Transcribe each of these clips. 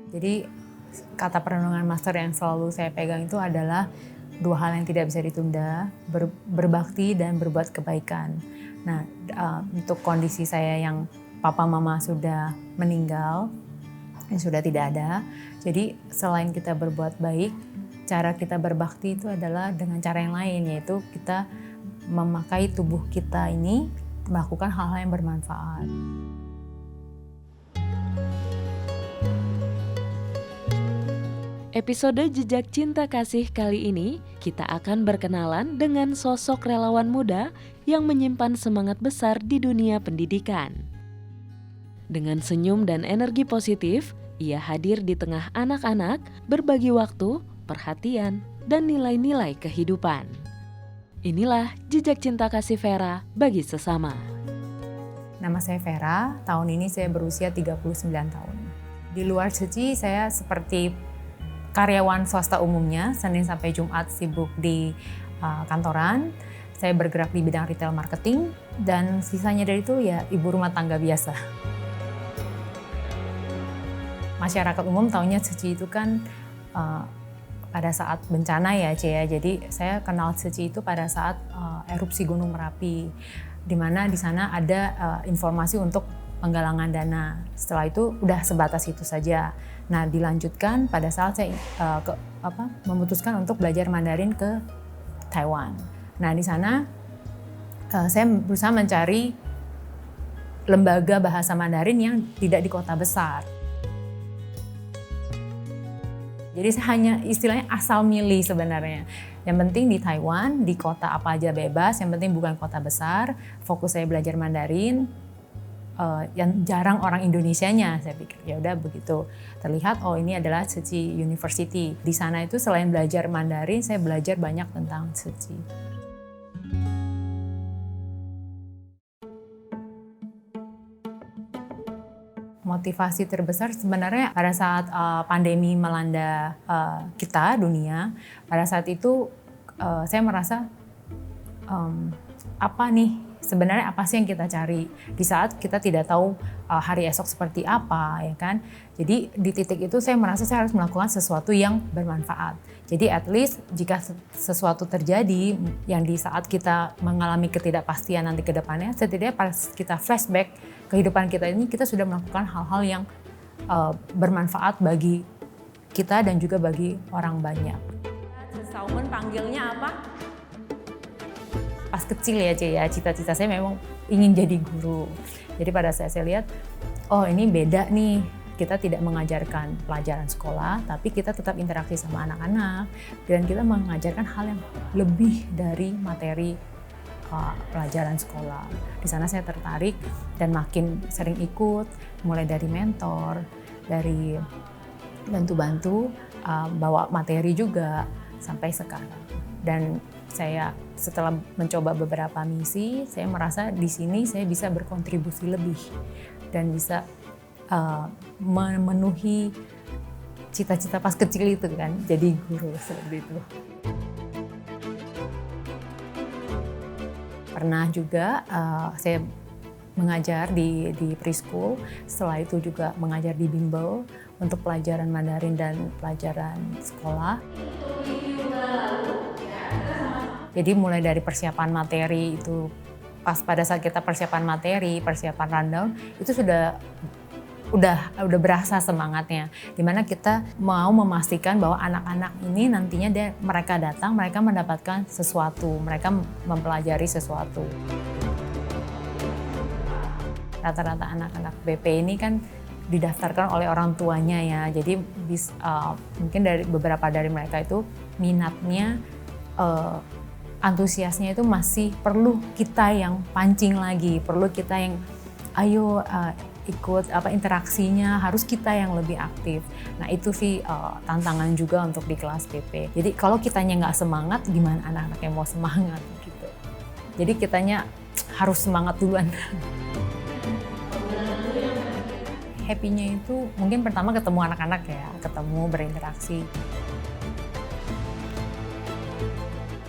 Jadi kata perenungan master yang selalu saya pegang itu adalah 2 hal yang tidak bisa ditunda, berbakti dan berbuat kebaikan. Nah, untuk kondisi saya yang papa mama sudah meninggal, yang sudah tidak ada, jadi selain kita berbuat baik, cara kita berbakti itu adalah dengan cara yang lain, yaitu kita memakai tubuh kita ini melakukan hal-hal yang bermanfaat. Episode Jejak Cinta Kasih kali ini, kita akan berkenalan dengan sosok relawan muda yang menyimpan semangat besar di dunia pendidikan. Dengan senyum dan energi positif, ia hadir di tengah anak-anak, berbagi waktu, perhatian, dan nilai-nilai kehidupan. Inilah Jejak Cinta Kasih Vera bagi sesama. Nama saya Vera, tahun ini saya berusia 39 tahun. Di luar Ceci, saya seperti karyawan swasta umumnya, Senin sampai Jumat sibuk di kantoran. Saya bergerak di bidang retail marketing, dan sisanya dari itu ya ibu rumah tangga biasa. Masyarakat umum taunya Ceci itu kan pada saat bencana ya Cie ya. Jadi saya kenal Ceci itu pada saat erupsi Gunung Merapi, di mana di sana ada informasi untuk penggalangan dana. Setelah itu udah sebatas itu saja. Nah, dilanjutkan pada saat saya memutuskan untuk belajar Mandarin ke Taiwan. Nah, di sana saya berusaha mencari lembaga bahasa Mandarin yang tidak di kota besar. Jadi saya hanya istilahnya asal milih sebenarnya. Yang penting di Taiwan, di kota apa aja bebas, yang penting bukan kota besar. Fokus saya belajar Mandarin, yang jarang orang Indonesianya. Saya pikir ya udah begitu. Terlihat ini adalah Ceci University. Di sana itu selain belajar Mandarin, saya belajar banyak tentang Ceci. Motivasi terbesar sebenarnya pada saat pandemi melanda kita, dunia, pada saat itu saya merasa sebenarnya apa sih yang kita cari di saat kita tidak tahu hari esok seperti apa, ya kan? Jadi di titik itu saya merasa saya harus melakukan sesuatu yang bermanfaat. Jadi at least jika sesuatu terjadi yang di saat kita mengalami ketidakpastian nanti ke depannya, setidaknya pas kita flashback kehidupan kita ini, kita sudah melakukan hal-hal yang bermanfaat bagi kita dan juga bagi orang banyak. Saumen panggilnya apa? Pas kecil ya Cie ya, cita-cita saya memang ingin jadi guru. Jadi pada saat saya lihat, ini beda nih, kita tidak mengajarkan pelajaran sekolah, tapi kita tetap interaksi sama anak-anak, dan kita mengajarkan hal yang lebih dari materi pelajaran sekolah. Di sana saya tertarik dan makin sering ikut, mulai dari mentor, dari bantu-bantu, bawa materi juga sampai sekarang. Dan saya setelah mencoba beberapa misi, saya merasa di sini saya bisa berkontribusi lebih dan bisa memenuhi cita-cita pas kecil itu kan, jadi guru seperti itu. Pernah juga saya mengajar di preschool, setelah itu juga mengajar di bimbel untuk pelajaran Mandarin dan pelajaran sekolah. Jadi mulai dari persiapan materi itu, pada saat kita persiapan materi, persiapan rundown, itu udah berasa semangatnya, dimana kita mau memastikan bahwa anak-anak ini nantinya mereka datang, mereka mendapatkan sesuatu, mereka mempelajari sesuatu. Rata-rata anak-anak BP ini kan didaftarkan oleh orang tuanya ya, jadi mungkin beberapa dari mereka itu minatnya, antusiasnya itu masih perlu kita yang pancing lagi, perlu kita yang ayo ikut interaksinya, harus kita yang lebih aktif. Nah itu sih tantangan juga untuk di kelas PP. Jadi kalau kitanya nggak semangat, gimana anak-anak yang mau semangat gitu. Jadi kitanya harus semangat duluan. Happy-nya itu mungkin pertama ketemu anak-anak ya, ketemu berinteraksi.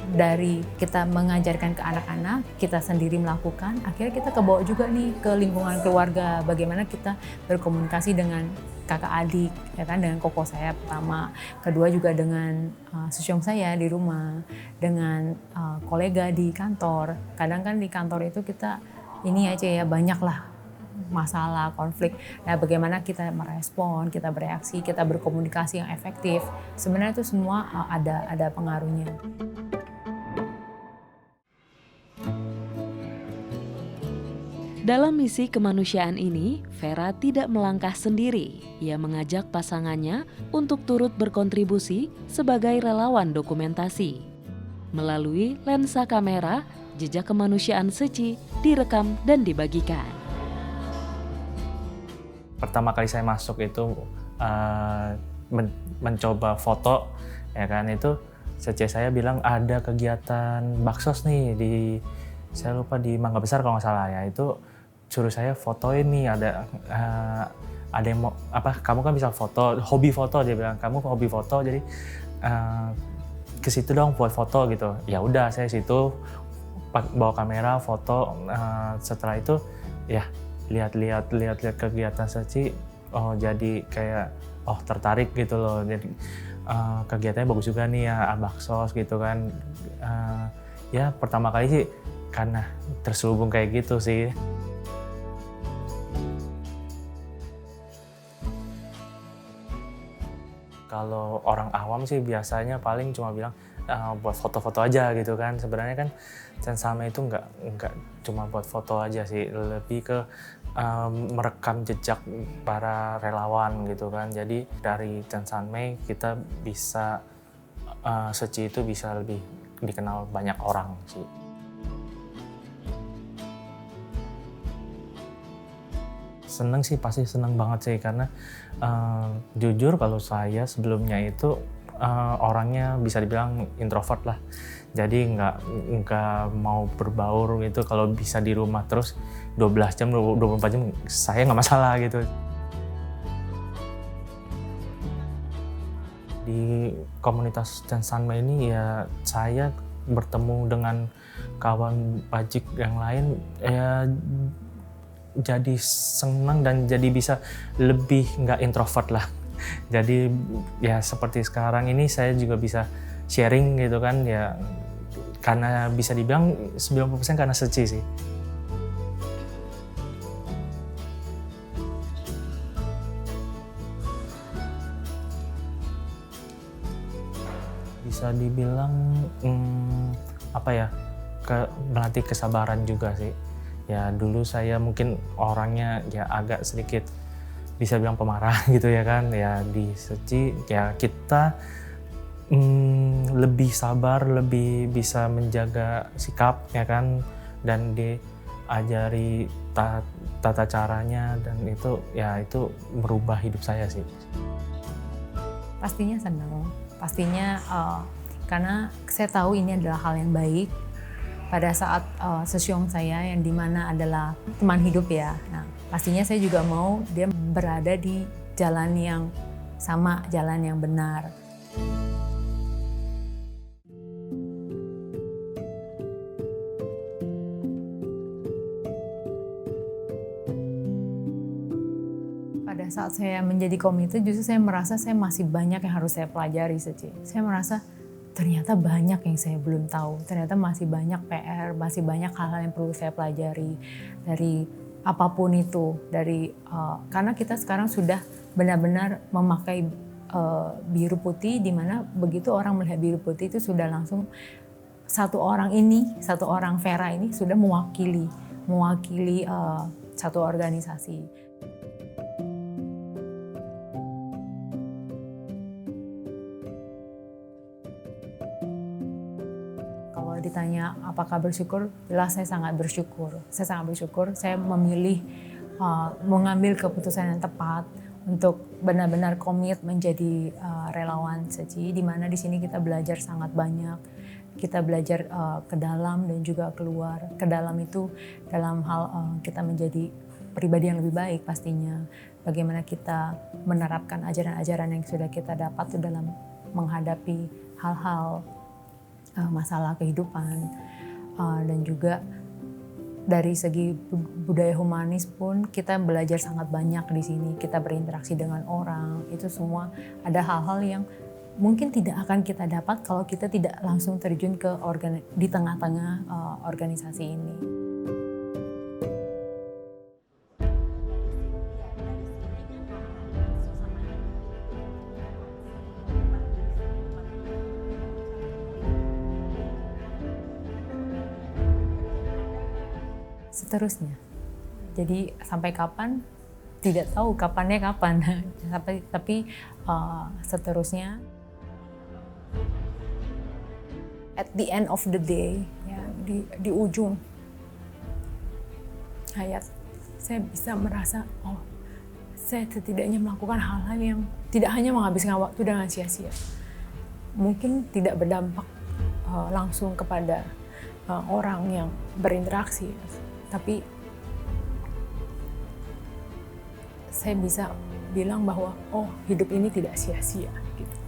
Dari kita mengajarkan ke anak-anak, kita sendiri melakukan, akhirnya kita kebawa juga nih ke lingkungan keluarga, bagaimana kita berkomunikasi dengan kakak adik, ya kan, dengan koko saya pertama, kedua juga dengan susyong saya di rumah, dengan kolega di kantor. Kadang kan di kantor itu kita ini aja ya, banyak lah masalah, konflik. Nah, bagaimana kita merespon, kita bereaksi, kita berkomunikasi yang efektif. Sebenarnya itu semua ada pengaruhnya. Dalam misi kemanusiaan ini, Vera tidak melangkah sendiri. Ia mengajak pasangannya untuk turut berkontribusi sebagai relawan dokumentasi. Melalui lensa kamera, jejak kemanusiaan Seci direkam dan dibagikan. Pertama kali saya masuk itu mencoba foto, ya kan, itu Seci saya bilang ada kegiatan baksos nih saya lupa di Mangga Besar kalau nggak salah ya, itu suruh saya fotoin nih, ada yang mau kamu kan bisa foto, hobi foto, dia bilang kamu hobi foto, jadi ke situ dong buat foto gitu. Ya udah, saya situ bawa kamera foto. Setelah itu ya lihat kegiatan Seci, jadi kayak tertarik gitu loh. Jadi kegiatannya bagus juga nih ya, baksos gitu kan. Ya pertama kali sih karena terselubung kayak gitu sih. Kalau orang awam sih biasanya paling cuma bilang buat foto-foto aja gitu kan. Sebenarnya kan Censame itu nggak cuma buat foto aja sih, lebih ke merekam jejak para relawan gitu kan. Jadi dari Censame kita bisa Seci itu bisa lebih dikenal banyak orang sih. Seneng sih, pasti seneng banget sih, karena jujur kalau saya sebelumnya itu orangnya bisa dibilang introvert lah. Jadi nggak mau berbaur gitu, kalau bisa di rumah terus 12 jam, 24 jam saya nggak masalah gitu. Di komunitas Censame ini ya saya bertemu dengan kawan Bajik yang lain ya, jadi senang dan jadi bisa lebih nggak introvert lah. Jadi ya seperti sekarang ini saya juga bisa sharing gitu kan ya, karena bisa dibilang 90% karena Seci sih. Bisa dibilang melatih kesabaran juga sih. Ya dulu saya mungkin orangnya ya agak sedikit bisa bilang pemarah gitu ya kan. Ya di Seci ya kita lebih sabar, lebih bisa menjaga sikap ya kan, dan diajari tata caranya, dan itu merubah hidup saya sih. Pastinya senang, pastinya karena saya tahu ini adalah hal yang baik. Pada saat susyong saya yang dimana adalah teman hidup ya, nah pastinya saya juga mau dia berada di jalan yang sama, jalan yang benar. Pada saat saya menjadi komite, justru saya merasa saya masih banyak yang harus saya pelajari, Seci. Saya merasa ternyata banyak yang saya belum tahu, ternyata masih banyak PR, masih banyak hal-hal yang perlu saya pelajari dari apapun itu, karena kita sekarang sudah benar-benar memakai biru putih, di mana begitu orang melihat biru putih itu sudah langsung satu orang Vera ini sudah mewakili satu organisasi. Ditanya apakah bersyukur, jelas saya sangat bersyukur. Saya memilih mengambil keputusan yang tepat untuk benar-benar komit menjadi relawan Seci, di mana di sini kita belajar sangat banyak. Kita belajar ke dalam dan juga keluar. Ke dalam itu dalam hal kita menjadi pribadi yang lebih baik pastinya. Bagaimana kita menerapkan ajaran-ajaran yang sudah kita dapat dalam menghadapi hal-hal masalah kehidupan, dan juga dari segi budaya humanis pun kita belajar sangat banyak di sini. Kita berinteraksi dengan orang, itu semua ada hal-hal yang mungkin tidak akan kita dapat kalau kita tidak langsung terjun ke di tengah-tengah organisasi ini. Seterusnya. Jadi sampai kapan tidak tahu kapannya kapan. tapi seterusnya at the end of the day, ya, di ujung hayat saya bisa merasa saya setidaknya melakukan hal-hal yang tidak hanya menghabiskan waktu dengan sia-sia. Mungkin tidak berdampak langsung kepada orang yang berinteraksi, tapi saya bisa bilang bahwa hidup ini tidak sia-sia gitu.